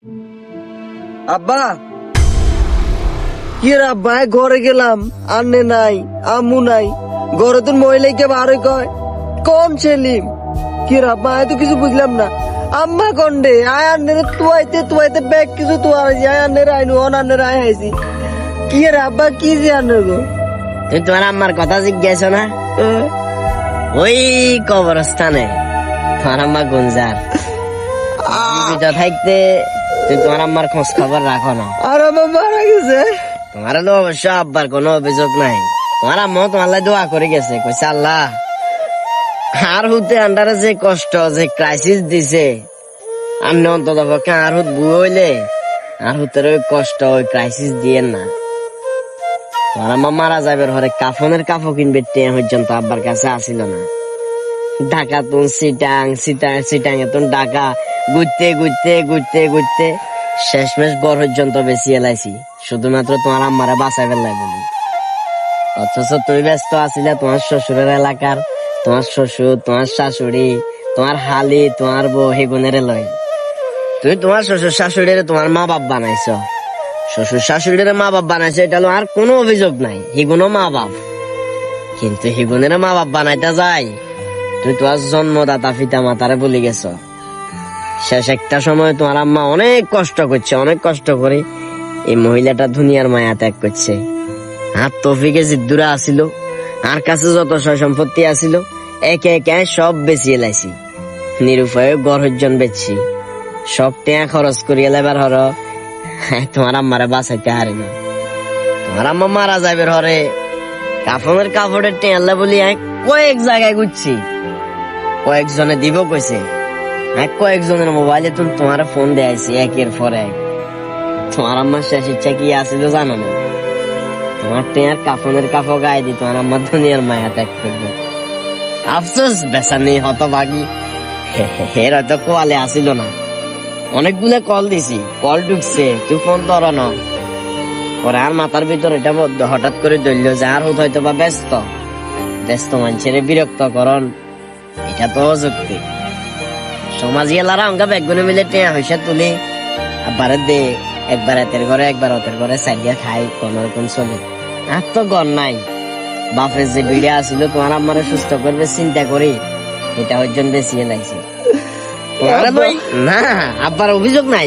আব্বা কি রে আব্বা, ঘরে গেলাম আন্নে নাই, আম্মু নাই, ঘরে তোর মহিলাকে বারো কয় কোন সেলিম। কি রে আব্বা, তো কিছু বুঝলাম না। আম্মা কন্ডে আয় আন্নে তুয়াইতে ব্যাগ কিছু তুয়ার আয় আন্নে আইনু অন আন্নে আয় আইছি। কি রে আব্বা, কি যে আন্নে গো? তুই তোমার আম্মার কথা জিজ্ঞাসা না? ওই কবরস্থানে তোমার আম্মা গুঞ্জার জীবিত থাকতে তুই তোমার আম্মার খোঁজ খবর রাখো না। আর আমার মারা গেছে। তোমার তো অবশ্য আব্বার কোনো অভিযোগ নাই। তোমার আম্মাও তোমার লাই দোয়া করে গেছে, কইছে আল্লাহ আর হুতে আন্ডারে যে কষ্ট যে ক্রাইসিস দিছে আপনি অন্তত পক্ষে আর হুত বুয়ে হইলে আর হুতের ওই কষ্ট ওই ক্রাইসিস দিয়েন না। তোমার আম্মা মারা যাবে ঘরে কাফনের কাপড় কিনবে টেন পর্যন্ত আব্বার কাছে আসিল না। ঢাকা তুন সিটাং এতন ঢাকা ঘুরতে ঘুরতে ঘুরতে ঘুরতে শেষমেশ গড় পর্যন্ত বেশি এলাইছি শুধুমাত্র তোমার আম্মারে বাঁচাই ফেললাই বলি। অথচ তুমি ব্যস্ত আছিলে তোমার শ্বশুরের এলাকার, তোমার শ্বশুর, তোমার শাশুড়ি, তোমার হালি, তোমার বউ হেগুনের লয়। তুমি তোমার শ্বশুর শাশুড়ির তোমার মা বাপ বানাইছো, শ্বশুর শাশুড়ির মা বাপ বানাইছো, এটা আর কোনো অভিযোগ নাই, হিগুনও মা বাপ। কিন্তু হিগুনের মা বাপ বানাইতে যায় তুই তোমার জন্মদাতা পিতা মাতারে বলি গেছ। শেষ একটা সময় তোমার আম্মা অনেক কষ্ট করছে, অনেক কষ্ট করে এই মহিলাটা দুনিয়ার মায়া ত্যাগ করছে। আর তফিকে জিদ্দুরা আসিল, আর কাছে যত সয় সম্পত্তি আসিল একে একে সব বেচিয়ে লাইছি, নিরুপায় গড়জন বেচছি, সব টেয়া খরচ করিয়ে লেবার হর তোমার আম্মারে বাঁচাইতে হারি না। তোমার আম্মা মারা যাবে হরে কাফনের কাপড়ের টেয়ালে বলি কয়েক জায়গায় ঘুরছি, কয়েকজনে দিব কইছে, কয়েকজনের মোবাইলে তুমি তোমার ফোন দেয়াইছি একের পর এক। তোমার আম্মার শেষ ইচ্ছা কি আসিল জানো না? তোমার টেয়ার কাফনের কাপড় গায়ে দি তোমার আম্মার দুনিয়ার মায়া ত্যাগ করবে। আফসোস বেসানি হতভাগী এর হয়তো কোয়ালে আসিল না। অনেকগুলো কল দিছি, কল ঢুকছে, তুই ফোন ধর না। পরে আর মাথার ভিতর এটা হঠাৎ করে ধরল যে আর হয়তো বা ব্যস্ত মানুষের বিরক্ত করণ, এটা তো অযুক্তি। সমাজি এলারা অঙ্কা বেগুনে মিলে টেয়া হইসা তুলি আবার দে, একবার এতের ঘরে একবার ওতের ঘরে সাইডিয়া খাই, কোন রকম চলে। আর তো গর নাই, বাপের যে বিড়ে আসিল তোমার আম্মারে সুস্থ করবে চিন্তা করি এটা ওইজন বেশি এলাইছে। না আব্বার অভিযোগ নাই,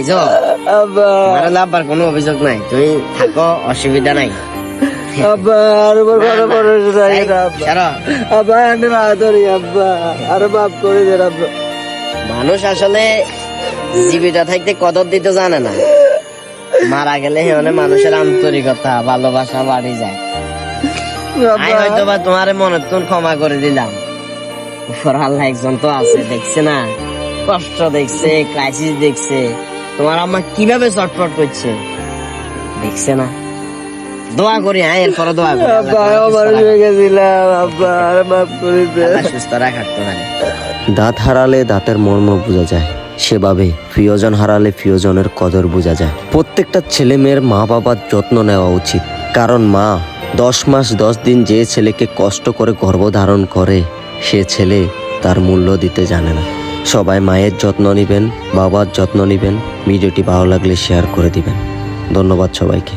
আব্বার কোনো অভিযোগ নাই, তুমি থাকো, অসুবিধা নাই। মানুষ আসলে জীবিত থাকতে কদর দিতে জানে না, মারা গেলে মানুষের আন্তরিকতা ভালোবাসা বাড়ি যায়। হয়তো বা তোমার মনে ক্ষমা করে দিলাম, উপর আল্লাহ একজন তো আছে, দেখছে না কষ্ট দেখছে, ক্রাইসিস দেখছে, তোমার আম্মা কিভাবে চটপট করছে দেখছে না। দোয়া করি, এরপরে দোয়া করি সুস্থ রাখার তোমার। দাঁত হারালে দাঁতের মর্ম বোঝা যায়, সেভাবে প্রিয়জন হারালে প্রিয়জনের কদর বোঝা যায়। প্রত্যেকটা ছেলে মেয়ের মা বাবার যত্ন নেওয়া উচিত, কারণ মা 10 মাস 10 দিন যে ছেলেকে কষ্ট করে গর্ভধারণ করে সে ছেলে তার মূল্য দিতে জানে না। সবাই মায়ের যত্ন নিবেন, বাবার যত্ন নিবেন। ভিডিওটি ভালো লাগলে শেয়ার করে দিবেন। ধন্যবাদ সবাইকে।